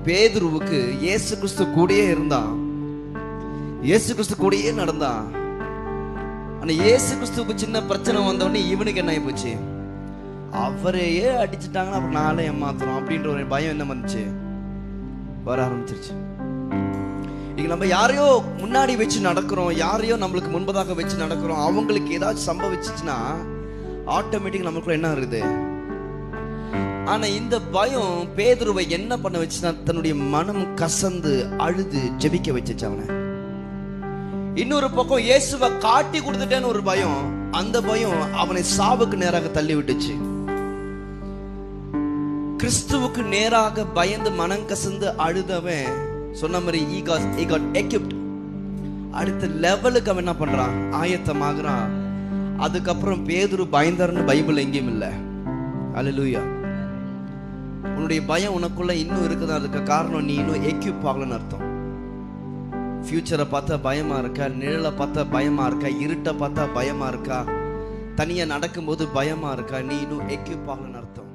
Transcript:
பேதுருவுக்கு இயேசு கிறிஸ்து கூடயே இருந்தான், இயேசு கிறிஸ்து கூடயே நடந்தான். ஆனா இயேசு கிறிஸ்துவுக்கு சின்ன பிரச்சனை வந்தவொடனே இவனுக்கு என்ன ஆகி போச்சு, அவரையே அடிச்சுட்டாங்கன்னா அப்புறம் நாளே ஏமாத்துறோம் அப்படின்ற ஒரு பயம் என்ன வந்துச்சு, வர ஆரம்பிச்சிருச்சு. இங்க நம்ம யாரையோ முன்னாடி வச்சு நடக்கிறோம், யாரையோ நம்மளுக்கு முன்பதாக வச்சு நடக்கிறோம், அவங்களுக்கு ஏதாச்சும் சம்பவிச்சுச்சுன்னா ஆட்டோமேட்டிக் நமக்குள்ள என்ன இருக்குது. ஆனா இந்த பயம் பேதுருவை என்ன பண்ண வச்சுன்னா, தன்னுடைய மனம் கசந்து அழுது ஜெபிக்க வச்சுச்சு அவனை. இன்னொரு பக்கம் இயேசுவை காட்டி கொடுத்துட்டேன்னு ஒரு பயம், அந்த பயம் அவனை சாவுக்கு நேராக தள்ளி விட்டுச்சு. கிறிஸ்துவுக்கு நேராக பயந்து மனம் கசந்து அழுதவன் சொன்ன மாதிரி he got equipped. அடுத்த லெவலுக்கு அவன் என்ன பண்றான், ஆயத்தமாகறான். அதுக்கப்புறம் பேதுரு பயந்தாருன்னு பைபிள் எங்கேயும் இல்லை. அல்லேலூயா. உன்னுடைய பயம் உனக்குள்ள இன்னும் இருக்குதா, அதுக்கு காரணம் நீ இன்னும் எக்யூப் ஆகலன்னு அர்த்தம். ஃபியூச்சரை பார்த்தா பயமா இருக்கா, நிழலை பார்த்தா பயமா இருக்கா, இருட்டை பார்த்தா பயமா இருக்கா, தனியா நடக்கும்போது பயமா இருக்கா, நீ இன்னும் எக்யூப் ஆகலன்னு அர்த்தம்.